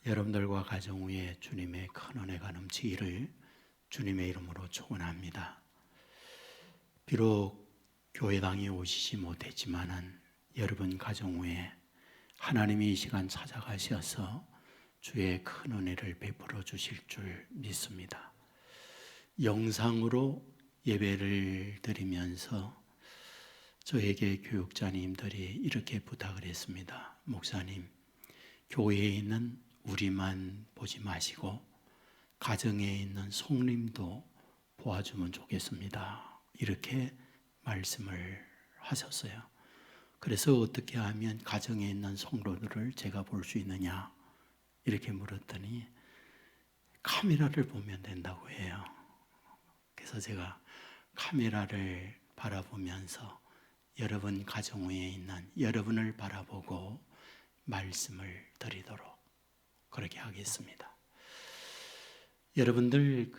여러분들과 가정 위에 주님의 큰 은혜가 넘치기를 주님의 이름으로 축원합니다. 비록 교회당에 오시지 못했지만은 여러분 가정 위에 하나님이 이 시간 찾아가셔서 주의 큰 은혜를 베풀어 주실 줄 믿습니다. 영상으로 예배를 드리면서 저에게 교육자님들이 이렇게 부탁을 했습니다. 목사님, 교회에 있는 우리만 보지 마시고 가정에 있는 성님도 보아주면 좋겠습니다. 이렇게 말씀을 하셨어요. 그래서 어떻게 하면 가정에 있는 성도들을 제가 볼 수 있느냐 이렇게 물었더니 카메라를 보면 된다고 해요. 그래서 제가 카메라를 바라보면서 여러분 가정 위에 있는 여러분을 바라보고 말씀을 드리도록 그렇게 하겠습니다. 여러분들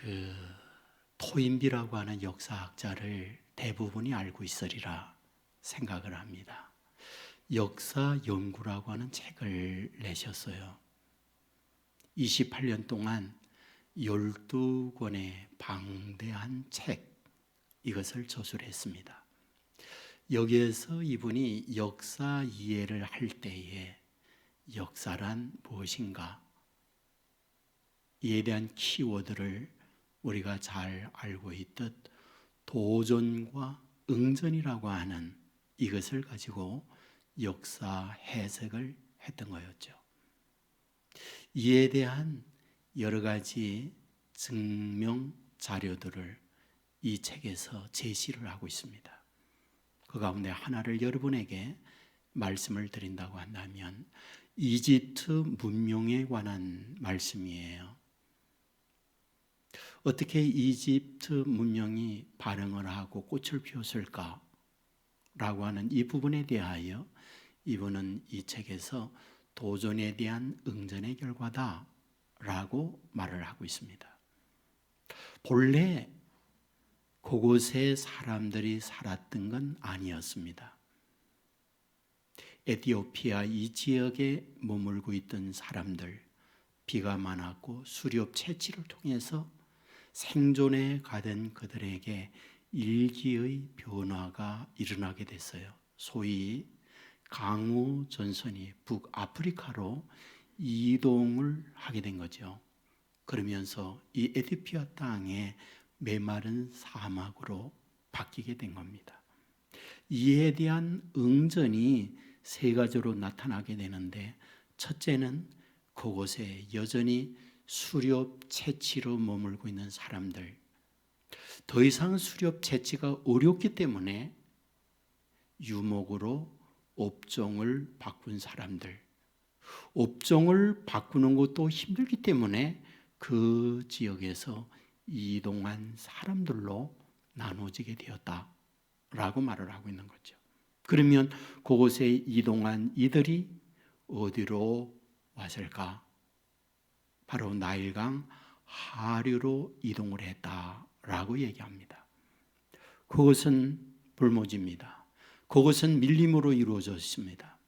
토인비라고 하는 역사학자를 대부분이 알고 있으리라 생각을 합니다. 역사 연구라고 하는 책을 내셨어요. 28년 동안 12권의 방대한 책, 이것을 저술했습니다. 여기에서 이분이 역사 이해를 할 때에 역사란 무엇인가, 이에 대한 키워드를 우리가 잘 알고 있듯 도전과 응전이라고 하는 이것을 가지고 역사 해석을 했던 거였죠. 이에 대한 여러 가지 증명 자료들을 이 책에서 제시를 하고 있습니다. 그 가운데 하나를 여러분에게 말씀을 드린다고 한다면 이집트 문명에 관한 말씀이에요. 어떻게 이집트 문명이 반응을 하고 꽃을 피웠을까? 라고 하는 이 부분에 대하여 이분은 이 책에서 도전에 대한 응전의 결과다 라고 말을 하고 있습니다. 본래 그곳에 사람들이 살았던 건 아니었습니다. 에티오피아 이 지역에 머물고 있던 사람들, 비가 많았고 수렵 채취를 통해서 생존에 가던 그들에게 일기의 변화가 일어나게 됐어요. 소위 강우 전선이 북아프리카로 이동을 하게 된 거죠. 그러면서 이 에티오피아 땅에 메마른 사막으로 바뀌게 된 겁니다. 이에 대한 응전이 세 가지로 나타나게 되는데, 첫째는 그곳에 여전히 수렵 채취로 머물고 있는 사람들, 더 이상 수렵 채취가 어렵기 때문에 유목으로 업종을 바꾼 사람들, 업종을 바꾸는 것도 힘들기 때문에 그 지역에서 이동한 사람들로 나눠지게 되었다라고 말을 하고 있는 거죠. 그러면 그곳에 이동한 이들이 어디로 왔을까? 바로 나일강 하류로 이동을 했다라고 얘기합니다. 그것은 불모지입니다. 그것은 밀림으로 이루어졌습니다.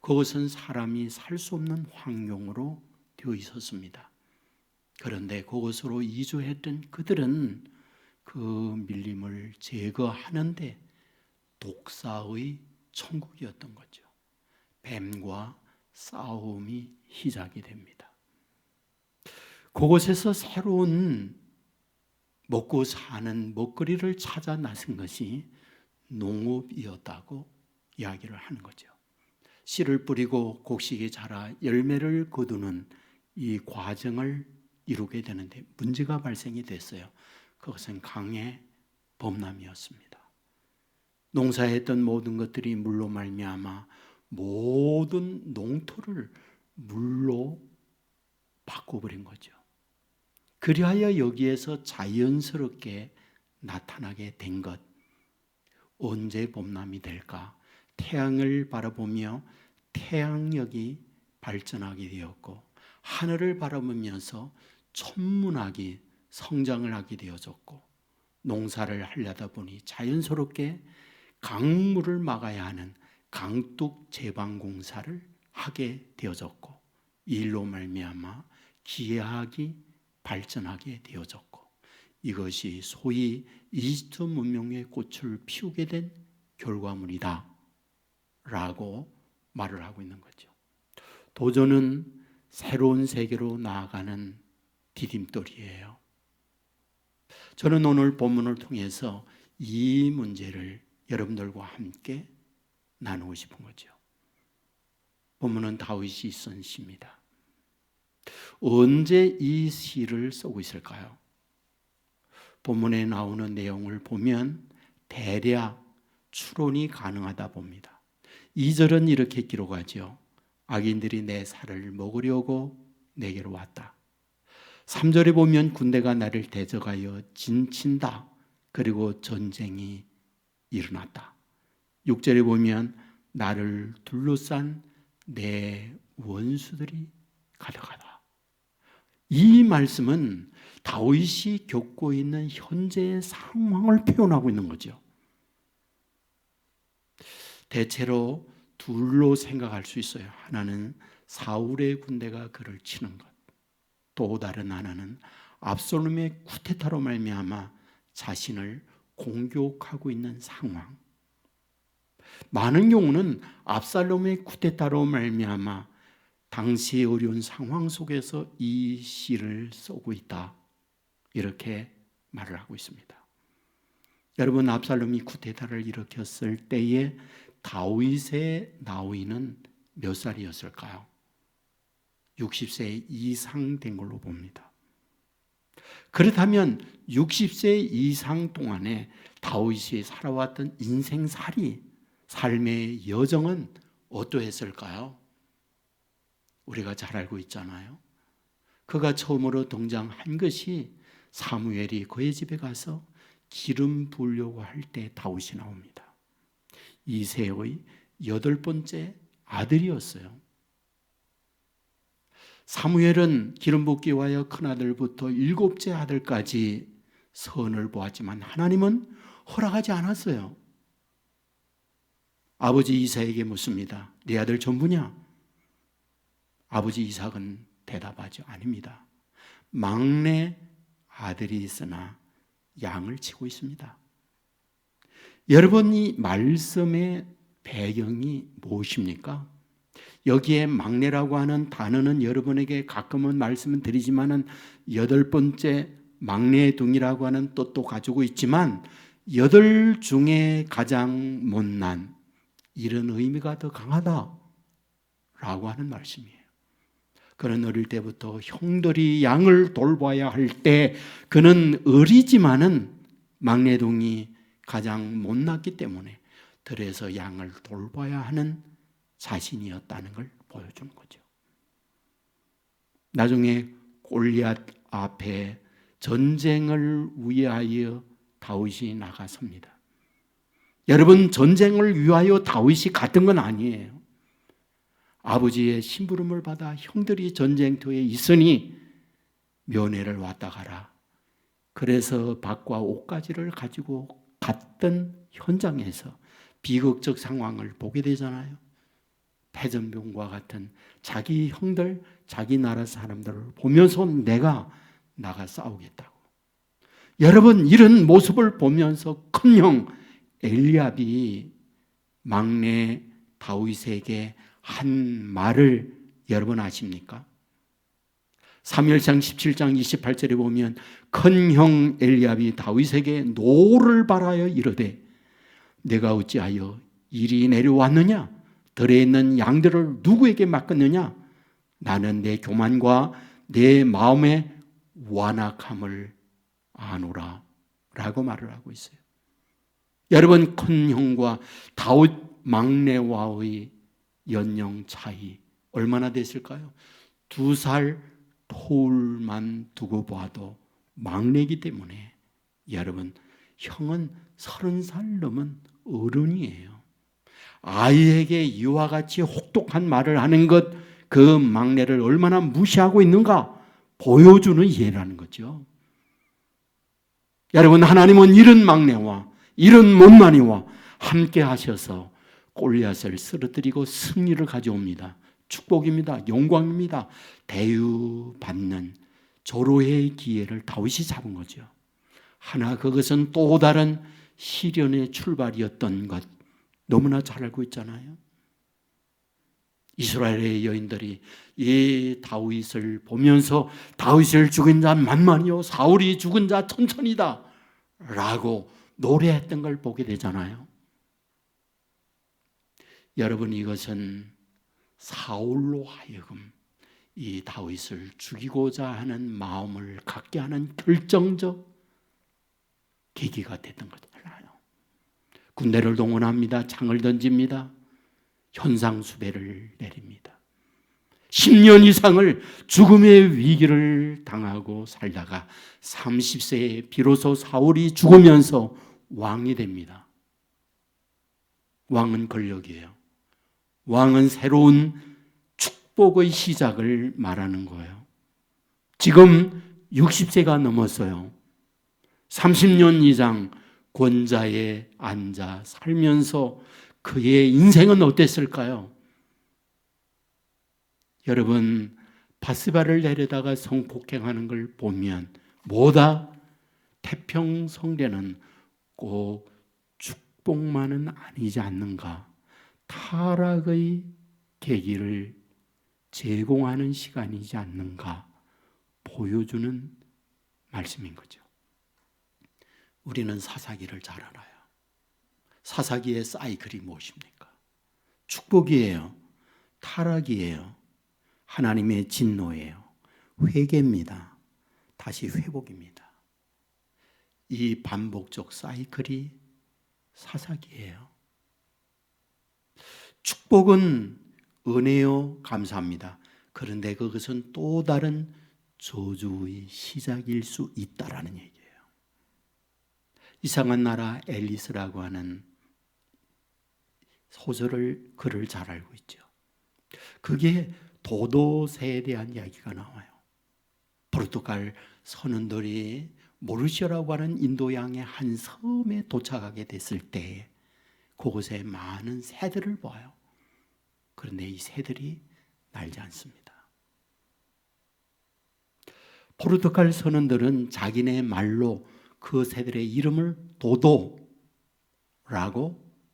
그것은 사람이 살 수 없는 환경으로 되어 있었습니다. 그런데 그곳으로 이주했던 그들은 그 밀림을 제거하는데 독사의 천국이었던 거죠. 뱀과 싸움이 시작이 됩니다. 그곳에서 새로운 먹고 사는 먹거리를 찾아 나선 것이 농업이었다고 이야기를 하는 거죠. 씨를 뿌리고 곡식이 자라 열매를 거두는 이 과정을 이루게 되는데 문제가 발생이 됐어요. 그것은 강의 범람이었습니다. 농사했던 모든 것들이 물로 말미암아 모든 농토를 물로 바꿔버린 거죠. 그리하여 여기에서 자연스럽게 나타나게 된 것, 언제 범람이 될까? 태양을 바라보며 태양력이 발전하게 되었고, 하늘을 바라보면서 천문학이 성장을 하게 되어졌고, 농사를 하려다 보니 자연스럽게 강물을 막아야 하는 강둑 제방 공사를 하게 되어졌고, 이 일로 말미암아 기하학이 발전하게 되어졌고, 이것이 소위 이집트 문명의 꽃을 피우게 된 결과물이다 라고 말을 하고 있는 거죠. 도전은 새로운 세계로 나아가는 디딤돌이에요. 저는 오늘 본문을 통해서 이 문제를 여러분들과 함께 나누고 싶은 거죠. 본문은 다윗이 쓴 시입니다. 언제 이 시를 쓰고 있을까요? 본문에 나오는 내용을 보면 대략 추론이 가능하다 봅니다. 2절은 이렇게 기록하죠. 악인들이 내 살을 먹으려고 내게로 왔다. 3절에 보면 군대가 나를 대적하여 진친다. 그리고 전쟁이 일어났다. 6절에 보면 나를 둘러싼 내 원수들이 가득하다. 이 말씀은 다윗이 겪고 있는 현재의 상황을 표현하고 있는 거죠. 대체로 둘로 생각할 수 있어요. 하나는 사울의 군대가 그를 치는 것, 또 다른 하나는 압살롬의 쿠데타로 말미암아 자신을 공격하고 있는 상황. 많은 경우는 압살롬의 쿠데타로 말미암아 당시의 어려운 상황 속에서 이 시를 쓰고 있다, 이렇게 말을 하고 있습니다. 여러분, 압살롬이 쿠데타를 일으켰을 때에 다윗의 나이는 몇 살이었을까요? 60세 이상 된 걸로 봅니다. 그렇다면 60세 이상 동안에 다윗이 살아왔던 인생살이, 삶의 여정은 어떠했을까요? 우리가 잘 알고 있잖아요. 그가 처음으로 등장한 것이 사무엘이 그의 집에 가서 기름 부으려고 할 때 다윗이 나옵니다. 이새의 8번째 아들이었어요. 사무엘은 기름 붓기 위하여 큰아들부터 7째 아들까지 선을 보았지만 하나님은 허락하지 않았어요. 아버지 이삭에게 묻습니다. 네 아들 전부냐? 아버지 이삭은 대답하죠. 아닙니다. 막내 아들이 있으나 양을 치고 있습니다. 여러분, 이 말씀의 배경이 무엇입니까? 여기에 막내라고 하는 단어는 여러분에게 가끔은 말씀을 드리지만은 8번째 막내 둥이라고 하는 뜻도 가지고 있지만 8 중에 가장 못난, 이런 의미가 더 강하다라고 하는 말씀이에요. 그는 어릴 때부터 형들이 양을 돌봐야 할 때 그는 어리지만은 막내동이 가장 못났기 때문에 들에서 양을 돌봐야 하는 자신이었다는 걸 보여주는 거죠. 나중에 골리앗 앞에 전쟁을 위하여 다윗이 나가섭니다. 여러분, 전쟁을 위하여 다윗이 갔던 건 아니에요. 아버지의 심부름을 받아 형들이 전쟁터에 있으니 면회를 왔다 가라. 그래서 밥과 옷가지를 가지고 갔던 현장에서 비극적 상황을 보게 되잖아요. 패전병과 같은 자기 형들, 자기 나라 사람들을 보면서 내가 나가 싸우겠다고. 여러분, 이런 모습을 보면서 큰형 엘리압이 막내 다윗에게 한 말을 여러분 아십니까? 사무엘상 17장 28절에 보면 큰형 엘리압이 다윗에게 노를 바라여 이르되 내가 어찌하여 이리 내려왔느냐? 들에 있는 양들을 누구에게 맡겼느냐? 나는 내 교만과 내 마음의 완악함을 아노라 라고 말을 하고 있어요. 여러분, 큰형과 다윗 막내와의 연령 차이 얼마나 됐을까요? 2살 터울만 두고 봐도 막내이기 때문에 여러분, 형은 30살 넘은 어른이에요. 아이에게 이와 같이 혹독한 말을 하는 것, 그 막내를 얼마나 무시하고 있는가 보여주는 예라는 거죠. 여러분, 하나님은 이런 막내와 이런 못난이와 함께 하셔서 골리앗을 쓰러뜨리고 승리를 가져옵니다. 축복입니다. 영광입니다. 대우받는 조로의 기회를 다윗이 잡은 거죠. 하나 그것은 또 다른 시련의 출발이었던 것 너무나 잘 알고 있잖아요. 이스라엘의 여인들이 이 다윗을 보면서 다윗을 죽인 자 만만이요 사울이 죽은 자 천천이다 라고 노래했던 걸 보게 되잖아요. 여러분, 이것은 사울로 하여금 이 다윗을 죽이고자 하는 마음을 갖게 하는 결정적 계기가 됐던 것 알아요. 군대를 동원합니다. 창을 던집니다. 현상수배를 내립니다. 10년 이상을 죽음의 위기를 당하고 살다가 30세에 비로소 사울이 죽으면서 왕이 됩니다. 왕은 권력이에요. 왕은 새로운 축복의 시작을 말하는 거예요. 지금 60세가 넘었어요. 30년 이상 권좌에 앉아 살면서 그의 인생은 어땠을까요? 여러분, 바스바를 데려다가 성폭행하는 걸 보면 뭐다? 태평성대는 꼭 축복만은 아니지 않는가? 타락의 계기를 제공하는 시간이지 않는가 보여주는 말씀인 거죠. 우리는 사사기를 잘 알아요. 사사기의 사이클이 무엇입니까? 축복이에요. 타락이에요. 하나님의 진노예요. 회개입니다. 다시 회복입니다. 이 반복적 사이클이 사사기예요. 축복은 은혜요, 감사합니다. 그런데 그것은 또 다른 저주의 시작일 수 있다라는 얘기예요. 이상한 나라 앨리스라고 하는 소설을 글을 잘 알고 있죠. 그게 도도새에 대한 이야기가 나와요. 포르투갈 선원들이 모리시아라고 하는 인도양의 한 섬에 도착하게 됐을 때 그곳에 많은 새들을 봐요. 그런데 이 새들이 날지 않습니다. 포르투갈 선원들은 자기네 말로 그 새들의 이름을 도도라고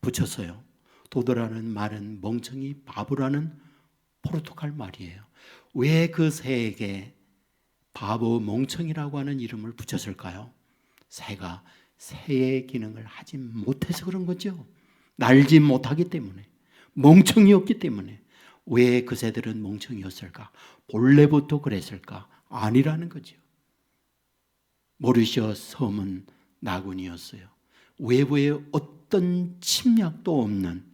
붙였어요. 도도라는 말은 멍청이, 바보라는 포르투갈 말이에요. 왜 그 새에게 바보, 멍청이라고 하는 이름을 붙였을까요? 새가 새의 기능을 하지 못해서 그런 거죠. 날지 못하기 때문에, 멍청이였기 때문에. 왜 그 새들은 멍청이였을까? 본래부터 그랬을까? 아니라는 거죠. 모리시아 섬은 나군이었어요. 외부에 어떤 침략도 없는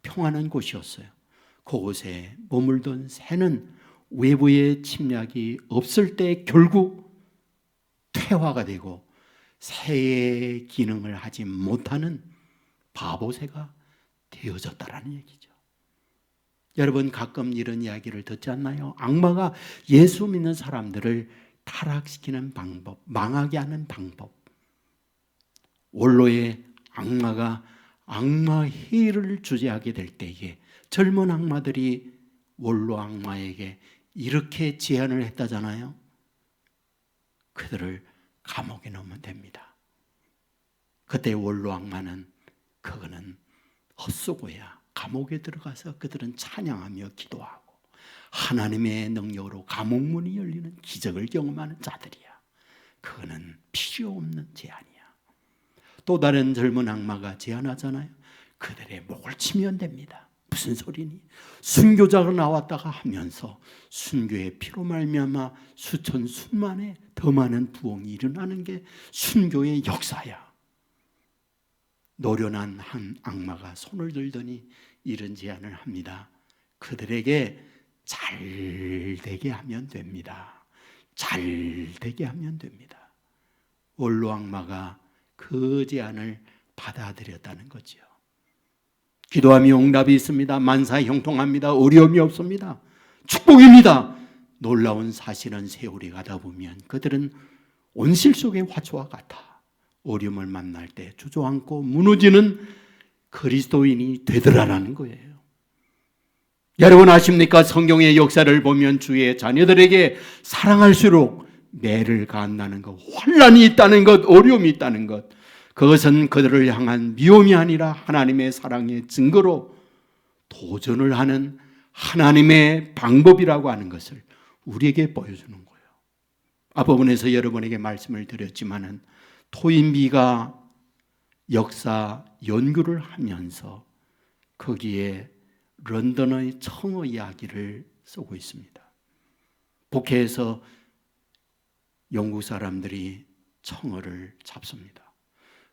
평안한 곳이었어요. 그곳에 머물던 새는 외부의 침략이 없을 때 결국 퇴화가 되고 새의 기능을 하지 못하는 바보새가 되어졌다라는 얘기죠. 여러분, 가끔 이런 이야기를 듣지 않나요? 악마가 예수 믿는 사람들을 타락시키는 방법, 망하게 하는 방법. 원로의 악마가 악마 회의를 주재하게 될 때에 젊은 악마들이 원로 악마에게 이렇게 제안을 했다잖아요. 그들을 감옥에 넣으면 됩니다. 그때 원로 악마는 그거는 헛수고야. 감옥에 들어가서 그들은 찬양하며 기도하고 하나님의 능력으로 감옥문이 열리는 기적을 경험하는 자들이야. 그거는 필요 없는 제안이야. 또 다른 젊은 악마가 제안하잖아요. 그들의 목을 치면 됩니다. 무슨 소리니? 순교자가 나왔다가 하면서 순교의 피로 말미암아 수천 수만에 더 많은 부흥이 일어나는 게 순교의 역사야. 노련한 한 악마가 손을 들더니 이런 제안을 합니다. 그들에게 잘 되게 하면 됩니다. 잘 되게 하면 됩니다. 원로 악마가 그 제안을 받아들였다는 거죠. 기도하며 응답이 있습니다. 만사 형통합니다. 어려움이 없습니다. 축복입니다. 놀라운 사실은 세월이 가다 보면 그들은 온실 속의 화초와 같아 어려움을 만날 때 주저앉고 무너지는 그리스도인이 되더라라는 거예요. 여러분 아십니까? 성경의 역사를 보면 주의 자녀들에게 사랑할수록 매를 가한다는 것, 환난이 있다는 것, 어려움이 있다는 것, 그것은 그들을 향한 미움이 아니라 하나님의 사랑의 증거로 도전을 하는 하나님의 방법이라고 하는 것을 우리에게 보여주는 거예요. 앞부분에서 여러분에게 말씀을 드렸지만은 토인비가 역사 연구를 하면서 거기에 런던의 청어 이야기를 쓰고 있습니다. 북해에서 영국 사람들이 청어를 잡습니다.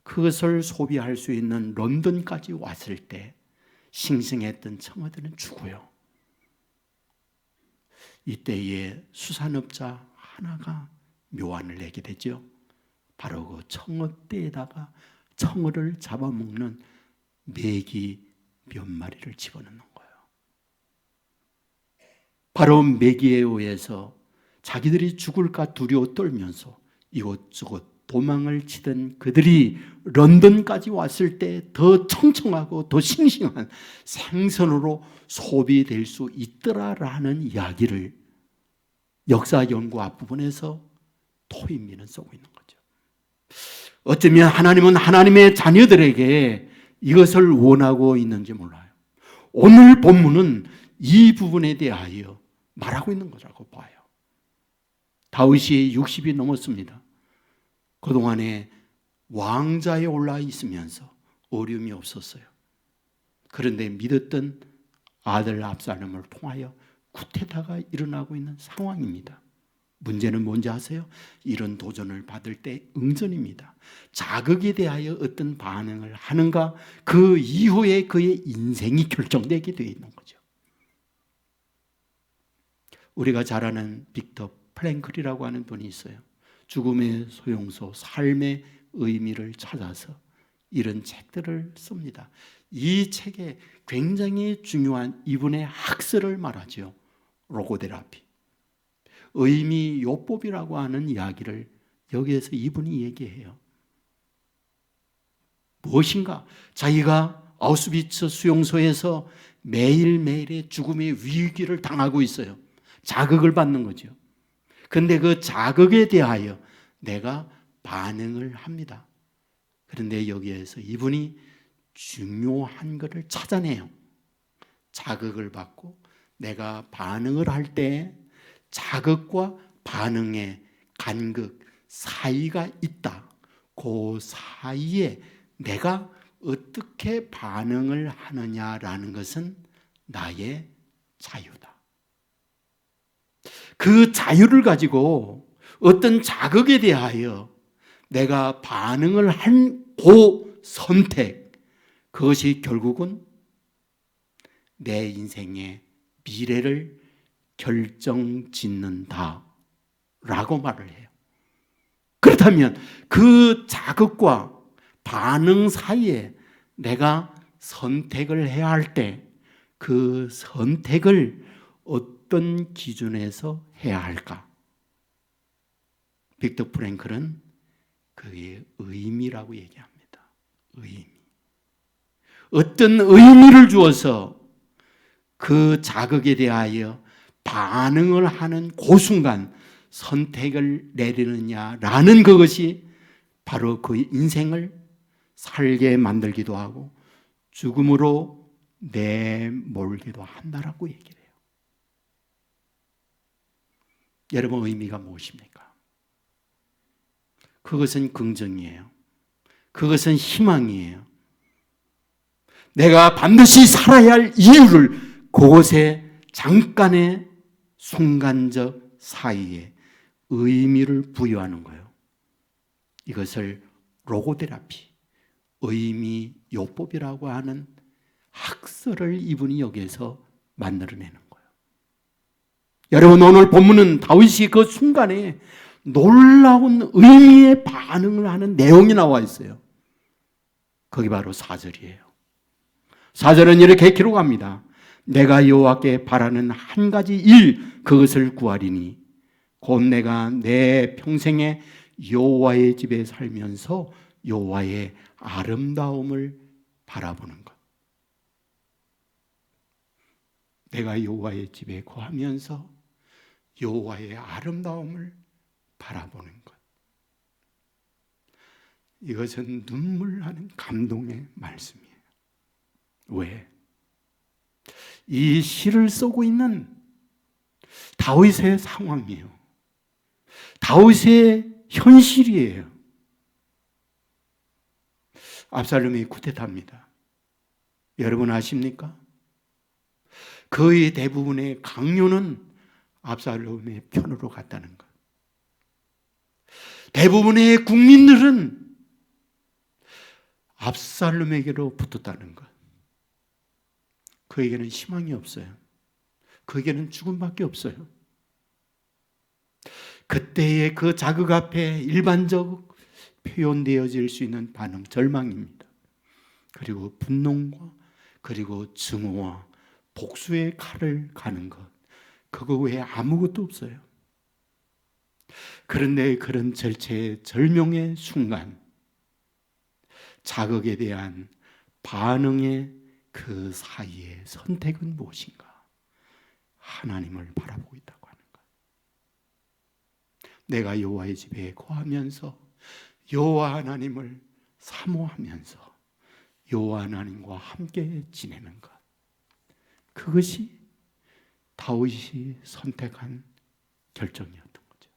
그것을 소비할 수 있는 런던까지 왔을 때 싱싱했던 청어들은 죽어요. 이때에 수산업자 하나가 묘안을 내게 되죠. 바로 그 청어대에다가 청어를 잡아먹는 메기 몇 마리를 집어넣는 거예요. 바로 메기에 의해서 자기들이 죽을까 두려워 떨면서 이곳저곳 도망을 치던 그들이 런던까지 왔을 때 더 청청하고 더 싱싱한 생선으로 소비될 수 있더라라는 이야기를 역사 연구 앞부분에서 토인비는 쓰고 있는 거죠. 어쩌면 하나님은 하나님의 자녀들에게 이것을 원하고 있는지 몰라요. 오늘 본문은 이 부분에 대하여 말하고 있는 거라고 봐요. 다윗이 60이 넘었습니다. 그동안에 왕자에 올라 있으면서 어려움이 없었어요. 그런데 믿었던 아들 압살롬을 통하여 쿠데타가 일어나고 있는 상황입니다. 문제는 뭔지 아세요? 이런 도전을 받을 때 응전입니다. 자극에 대하여 어떤 반응을 하는가, 그 이후에 그의 인생이 결정되게 되어 있는 거죠. 우리가 잘 아는 빅터 프랭클이라고 하는 분이 있어요. 죽음의 소용소, 삶의 의미를 찾아서 이런 책들을 씁니다. 이 책에 굉장히 중요한 이분의 학설을 말하죠. 로고테라피, 의미 요법이라고 하는 이야기를 여기에서 이분이 얘기해요. 무엇인가? 자기가 아우슈비츠 수용소에서 매일매일의 죽음의 위기를 당하고 있어요. 자극을 받는 거죠. 그런데 그 자극에 대하여 내가 반응을 합니다. 그런데 여기에서 이분이 중요한 것을 찾아내요. 자극을 받고 내가 반응을 할 때 자극과 반응의 간극 사이가 있다. 그 사이에 내가 어떻게 반응을 하느냐라는 것은 나의 자유다. 그 자유를 가지고 어떤 자극에 대하여 내가 반응을 한 그 선택, 그것이 결국은 내 인생의 미래를 결정짓는다 라고 말을 해요. 그렇다면 그 자극과 반응 사이에 내가 선택을 해야 할 때 그 선택을 어떤 기준에서 해야 할까? 빅터 프랭클은 그게 의미라고 얘기합니다. 의미. 어떤 의미를 주어서 그 자극에 대하여 반응을 하는 그 순간 선택을 내리느냐라는 그것이 바로 그 인생을 살게 만들기도 하고 죽음으로 내몰기도 한다라고 얘기를 해요. 여러분, 의미가 무엇입니까? 그것은 긍정이에요. 그것은 희망이에요. 내가 반드시 살아야 할 이유를 그곳에 잠깐의 순간적 사이에 의미를 부여하는 거예요. 이것을 로고테라피, 의미 요법이라고 하는 학설을 이분이 여기에서 만들어내는 거예요. 여러분, 오늘 본문은 다윗이 그 순간에 놀라운 의미의 반응을 하는 내용이 나와 있어요. 거기 바로 4절이에요. 4절은 이렇게 기록합니다. 내가 여호와께 바라는 한 가지 일, 그것을 구하리니 곧 내가 내 평생에 여호와의 집에 살면서 여호와의 아름다움을 바라보는 것. 내가 여호와의 집에 거하면서 여호와의 아름다움을 바라보는 것. 이것은 눈물 나는 감동의 말씀이에요. 왜? 이 시를 쓰고 있는 다윗의 상황이에요. 다윗의 현실이에요. 압살롬이 쿠데타입니다. 여러분 아십니까? 거의 대부분의 강요는 압살롬의 편으로 갔다는 것. 대부분의 국민들은 압살롬에게로 붙었다는 것. 그에게는 희망이 없어요. 그에게는 죽음밖에 없어요. 그때의 그 자극 앞에 일반적 표현되어질 수 있는 반응, 절망입니다. 그리고 분노와 그리고 증오와 복수의 칼을 가는 것, 그거 외에 아무것도 없어요. 그런데 그런 절체의 절명의 순간, 자극에 대한 반응의 그 사이의 선택은 무엇인가? 하나님을 바라보고 있다고 하는 것. 내가 여호와의 집에 거하면서 여호와 하나님을 사모하면서 여호와 하나님과 함께 지내는 것. 그것이 다윗이 선택한 결정이었던 거죠.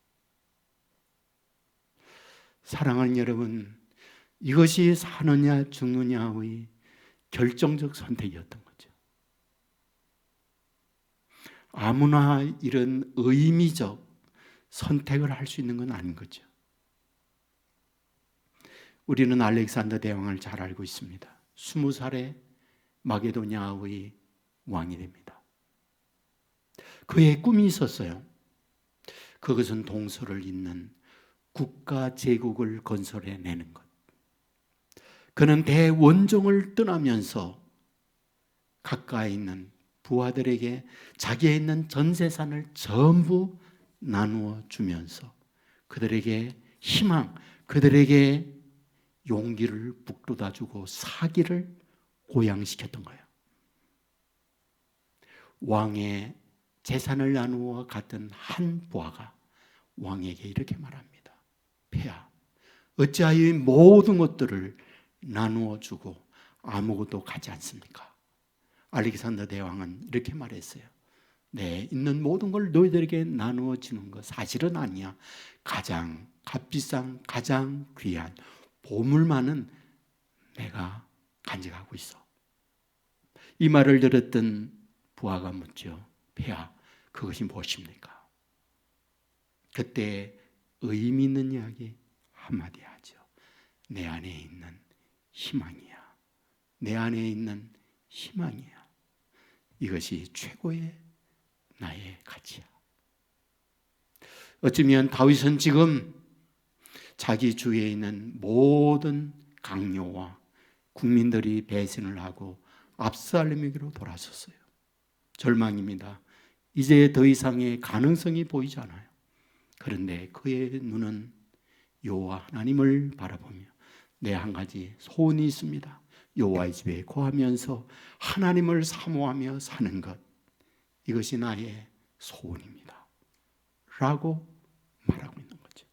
사랑하는 여러분, 이것이 사느냐 죽느냐의 결정적 선택이었던 거죠. 아무나 이런 의미적 선택을 할 수 있는 건 아닌 거죠. 우리는 알렉산더 대왕을 잘 알고 있습니다. 20살에 마게도냐의 왕이 됩니다. 그의 꿈이 있었어요. 그것은 동서를 잇는 국가 제국을 건설해내는 것. 그는 대원종을 떠나면서 가까이 있는 부하들에게 자기에 있는 전 재산을 전부 나누어 주면서 그들에게 희망, 그들에게 용기를 북돋아 주고 사기를 고양시켰던 거예요. 왕의 재산을 나누어 갔던 한 부하가 왕에게 이렇게 말합니다. 폐하, 어찌하여 이 모든 것들을 나누어 주고 아무것도 가지 않습니까? 알렉산더 대왕은 이렇게 말했어요. 네, 있는 모든 걸 너희들에게 나누어 주는 것 사실은 아니야. 가장 값비싼, 가장 귀한 보물만은 내가 간직하고 있어. 이 말을 들었던 부하가 묻죠. 폐하, 그것이 무엇입니까? 그때 의미 있는 이야기 한마디 하죠. 내 안에 있는 희망이야. 내 안에 있는 희망이야. 이것이 최고의 나의 가치야. 어쩌면 다윗은 지금 자기 주위에 있는 모든 강요와 국민들이 배신을 하고 압살롬에게로 돌아섰어요. 절망입니다. 이제 더 이상의 가능성이 보이지 않아요. 그런데 그의 눈은 여호와 하나님을 바라보며 내 한 가지 소원이 있습니다. 여호와의 집에 거하면서 하나님을 사모하며 사는 것, 이것이 나의 소원입니다 라고 말하고 있는 거죠.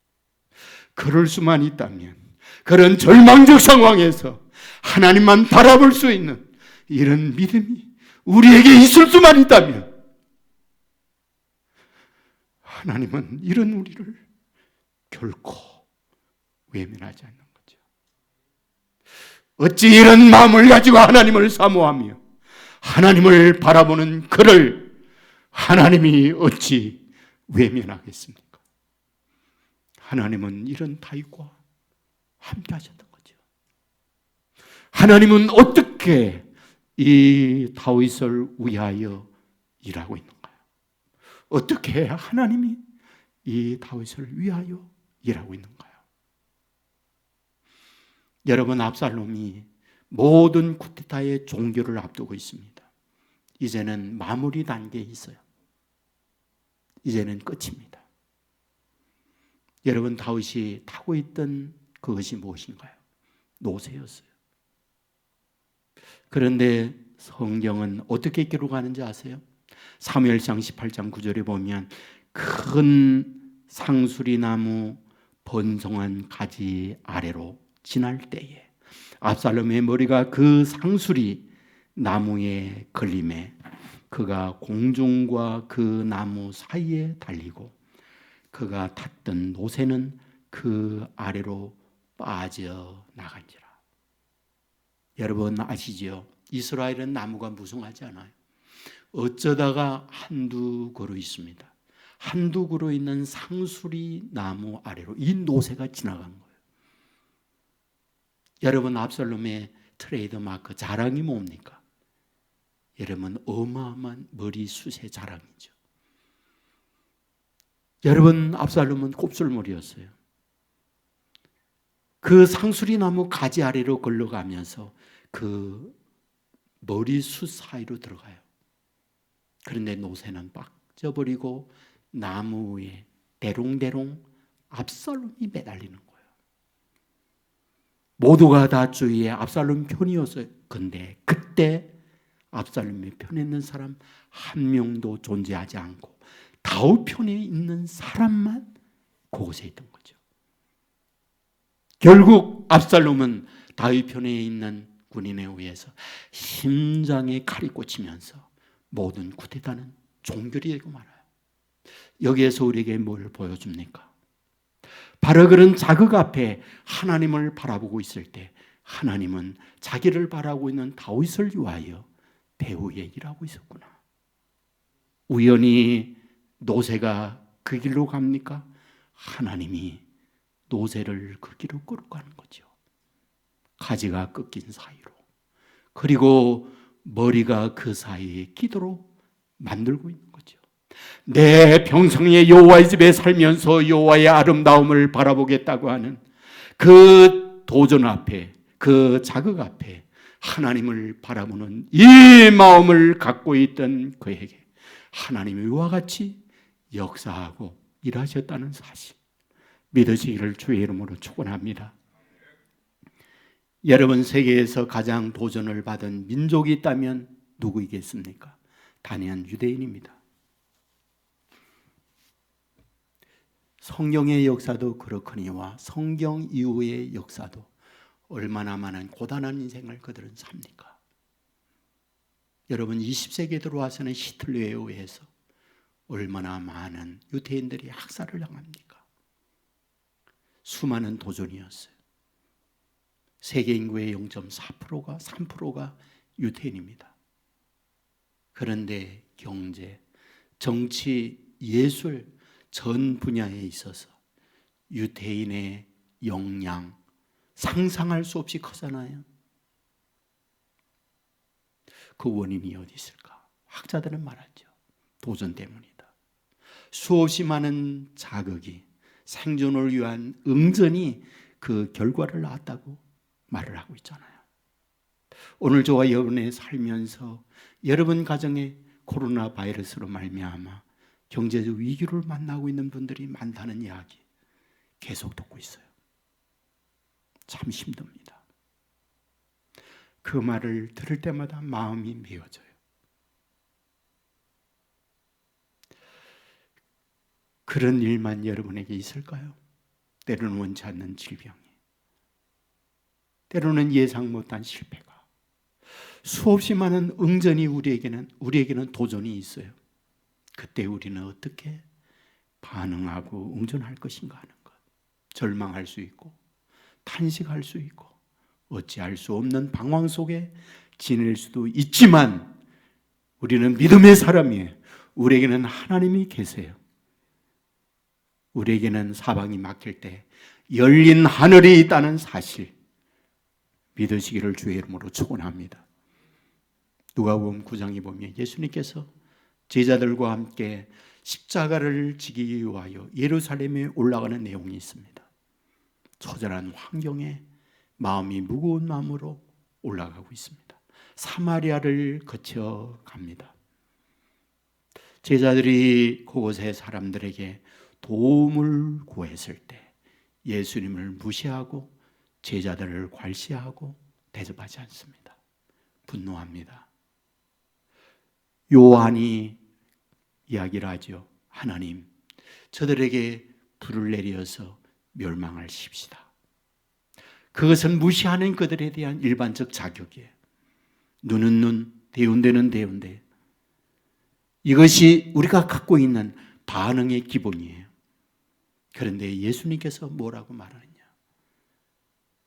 그럴 수만 있다면, 그런 절망적 상황에서 하나님만 바라볼 수 있는 이런 믿음이 우리에게 있을 수만 있다면, 하나님은 이런 우리를 결코 외면하지 않는 거죠. 어찌 이런 마음을 가지고 하나님을 사모하며 하나님을 바라보는 그를 하나님이 어찌 외면하겠습니까? 하나님은 이런 다윗과 함께 하셨던 거죠. 하나님은 어떻게 이 다윗을 위하여 일하고 있는가요? 어떻게 하나님이 이 다윗을 위하여 일하고 있는가요? 여러분, 압살롬이 모든 쿠데타의 종교를 앞두고 있습니다. 이제는 마무리 단계에 있어요. 이제는 끝입니다. 여러분, 다윗이 타고 있던 그것이 무엇인가요? 노새였어요. 그런데 성경은 어떻게 기록하는지 아세요? 사무엘상 18장 9절에 보면 큰 상수리 나무 번성한 가지 아래로 지날 때에 압살롬의 머리가 그 상수리 나무에 걸림에 그가 공중과 그 나무 사이에 달리고 그가 탔던 노새는 그 아래로 빠져나간지라. 여러분 아시죠? 이스라엘은 나무가 무성하지 않아요. 어쩌다가 한두 그루 있습니다. 한두 그루 있는 상수리 나무 아래로 이 노새가 지나간 거예요. 여러분 압살롬의 트레이드 마크 자랑이 뭡니까? 여러분 어마어마한 머리숱의 자랑이죠. 여러분 압살롬은 곱슬머리였어요. 그 상수리 나무 가지 아래로 걸러가면서 그 머리숱 사이로 들어가요. 그런데 노새는 빠져버리고 나무 위에 대롱대롱 압살롬이 매달리는 거예요. 모두가 다 주위에 압살롬 편이었어요. 근데 그때 압살롬의 편에 있는 사람 한 명도 존재하지 않고 다윗 편에 있는 사람만 그곳에 있던 거죠. 결국 압살롬은 다윗 편에 있는 군인에 의해서 심장에 칼이 꽂히면서 모든 쿠데타는 종결이 되고 말아요. 여기에서 우리에게 뭘 보여줍니까? 바로 그런 자극 앞에 하나님을 바라보고 있을 때 하나님은 자기를 바라보고 있는 다윗을 위하여 배후에 일하고 있었구나. 우연히 노새가 그 길로 갑니까? 하나님이 노새를 그 길로 끌고 가는 거죠. 가지가 꺾인 사이로. 그리고 머리가 그 사이에 기도로 만들고 있는 거죠. 내 평생에 여호와의 집에 살면서 여호와의 아름다움을 바라보겠다고 하는 그 도전 앞에, 그 자극 앞에 하나님을 바라보는 이 마음을 갖고 있던 그에게 하나님이 이와 같이 역사하고 일하셨다는 사실 믿으시기를 주의 이름으로 축원합니다. 여러분 세계에서 가장 도전을 받은 민족이 있다면 누구이겠습니까? 단연 유대인입니다. 성경의 역사도 그렇거니와 성경 이후의 역사도 얼마나 많은 고단한 인생을 그들은 삽니까? 여러분 20세기에 들어와서는 히틀러에 의해서 얼마나 많은 유대인들이 학살을 당합니까? 수많은 도전이었어요. 세계 인구의 0.4%가 3%가 유대인입니다. 그런데 경제, 정치, 예술 전 분야에 있어서 유대인의 역량 상상할 수 없이 커잖아요. 그 원인이 어디 있을까? 학자들은 말하죠. 도전 때문이다. 수없이 많은 자극이 생존을 위한 응전이 그 결과를 낳았다고 말을 하고 있잖아요. 오늘 저와 여러분의 살면서 여러분 가정에 코로나 바이러스로 말미암아 경제적 위기를 만나고 있는 분들이 많다는 이야기 계속 듣고 있어요. 참 힘듭니다. 그 말을 들을 때마다 마음이 메어져요. 그런 일만 여러분에게 있을까요? 때로는 원치 않는 질병이, 때로는 예상 못한 실패가, 수없이 많은 응전이 우리에게는 도전이 있어요. 그때 우리는 어떻게 반응하고 응전할 것인가 하는 것. 절망할 수 있고 탄식할 수 있고 어찌할 수 없는 방황 속에 지낼 수도 있지만 우리는 믿음의 사람이에요. 우리에게는 하나님이 계세요. 우리에게는 사방이 막힐 때 열린 하늘이 있다는 사실 믿으시기를 주의 이름으로 축원합니다. 누가복음 9장에 보면 예수님께서 제자들과 함께 십자가를 지기 위하여 예루살렘에 올라가는 내용이 있습니다. 처절한 환경에 마음이 무거운 마음으로 올라가고 있습니다. 사마리아를 거쳐 갑니다. 제자들이 그곳의 사람들에게 도움을 구했을 때 예수님을 무시하고 제자들을 괄시하고 대접하지 않습니다. 분노합니다. 요한이 이야기를 하죠. 하나님, 저들에게 불을 내려서 멸망하십시다. 그것은 무시하는 그들에 대한 일반적 자격이에요. 눈은 눈, 대운대는 대운대. 이것이 우리가 갖고 있는 반응의 기본이에요. 그런데 예수님께서 뭐라고 말하느냐?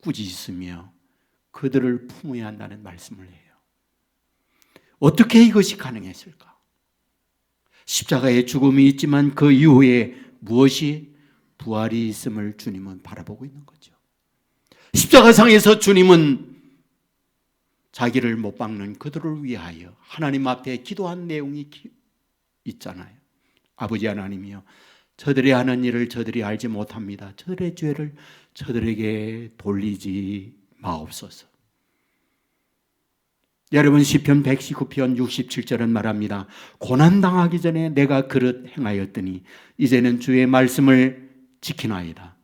꾸짖으며 그들을 품어야 한다는 말씀을 해요. 어떻게 이것이 가능했을까? 십자가의 죽음이 있지만 그 이후에 무엇이 부활이 있음을 주님은 바라보고 있는 거죠. 십자가상에서 주님은 자기를 못 박는 그들을 위하여 하나님 앞에 기도한 내용이 있잖아요. 아버지 하나님이여, 저들이 하는 일을 저들이 알지 못합니다. 저들의 죄를 저들에게 돌리지 마옵소서. 여러분, 시편 119편 67절은 말합니다. 고난당하기 전에 내가 그릇 행하였더니 이제는 주의 말씀을 지키나이다.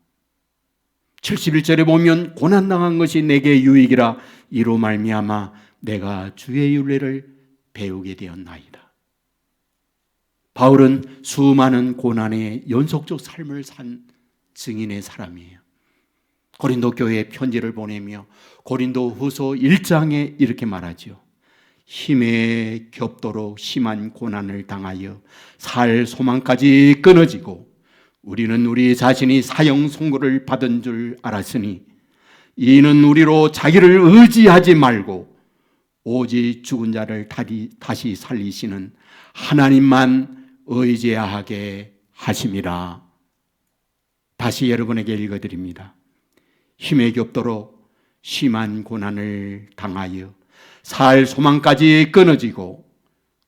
71절에 보면 고난당한 것이 내게 유익이라 이로 말미암아 내가 주의 율례를 배우게 되었나이다. 바울은 수많은 고난의 연속적 삶을 산 증인의 사람이에요. 고린도 교회에 편지를 보내며 고린도 후서 1장에 이렇게 말하죠. 힘에 겹도록 심한 고난을 당하여 살 소망까지 끊어지고 우리는 우리 자신이 사형 선고를 받은 줄 알았으니 이는 우리로 자기를 의지하지 말고 오직 죽은 자를 다시 살리시는 하나님만 의지하게 하심이라. 다시 여러분에게 읽어드립니다. 힘에 겹도록 심한 고난을 당하여 살 소망까지 끊어지고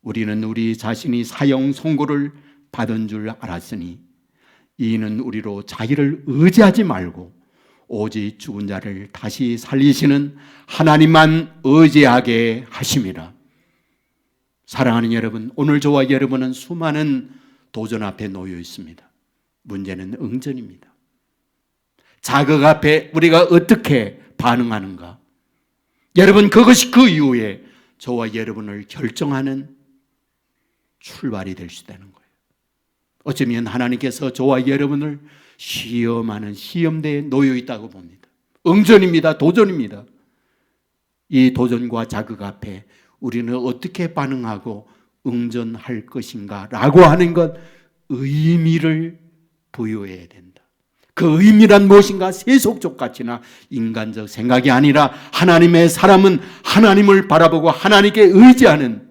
우리는 우리 자신이 사형 선고를 받은 줄 알았으니 이는 우리로 자기를 의지하지 말고 오직 죽은 자를 다시 살리시는 하나님만 의지하게 하심이라. 사랑하는 여러분, 오늘 저와 여러분은 수많은 도전 앞에 놓여 있습니다. 문제는 응전입니다. 자극 앞에 우리가 어떻게 반응하는가? 여러분, 그것이 그 이후에 저와 여러분을 결정하는 출발이 될 수 있다는 거예요. 어쩌면 하나님께서 저와 여러분을 시험하는 시험대에 놓여 있다고 봅니다. 응전입니다. 도전입니다. 이 도전과 자극 앞에 우리는 어떻게 반응하고 응전할 것인가 라고 하는 것, 의미를 부여해야 된다. 그 의미란 무엇인가? 세속적 가치나 인간적 생각이 아니라 하나님의 사람은 하나님을 바라보고 하나님께 의지하는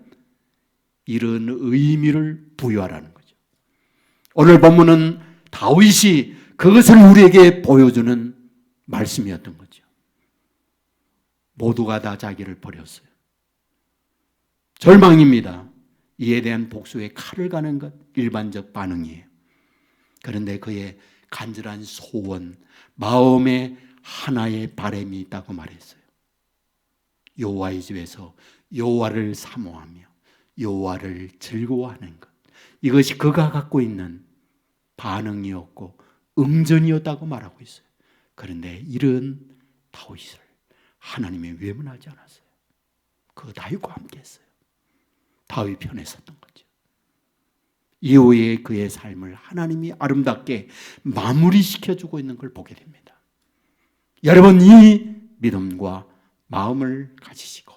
이런 의미를 부여하라는 거죠. 오늘 본문은 다윗이 그것을 우리에게 보여주는 말씀이었던 거죠. 모두가 다 자기를 버렸어요. 절망입니다. 이에 대한 복수의 칼을 가는 것, 일반적 반응이에요. 그런데 그의 간절한 소원, 마음에 하나의 바람이 있다고 말했어요. 여호와의 집에서 여호와를 사모하며 여호와를 즐거워하는 것, 이것이 그가 갖고 있는 반응이었고 응전이었다고 말하고 있어요. 그런데 이런 다윗을 하나님이 외면하지 않았어요. 그 다윗과 함께 했어요. 다윗 편에 섰던 거죠. 이후에 그의 삶을 하나님이 아름답게 마무리시켜주고 있는 걸 보게 됩니다. 여러분, 이 믿음과 마음을 가지시고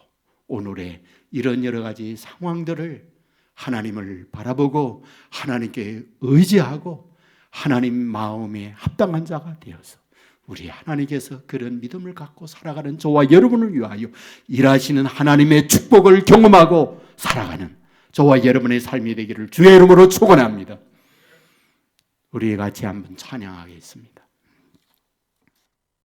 오늘의 이런 여러 가지 상황들을 하나님을 바라보고 하나님께 의지하고 하나님 마음에 합당한 자가 되어서 우리 하나님께서 그런 믿음을 갖고 살아가는 저와 여러분을 위하여 일하시는 하나님의 축복을 경험하고 살아가는 저와 여러분의 삶이 되기를 주의 이름으로 축원합니다. 우리 같이 한번 찬양하겠습니다.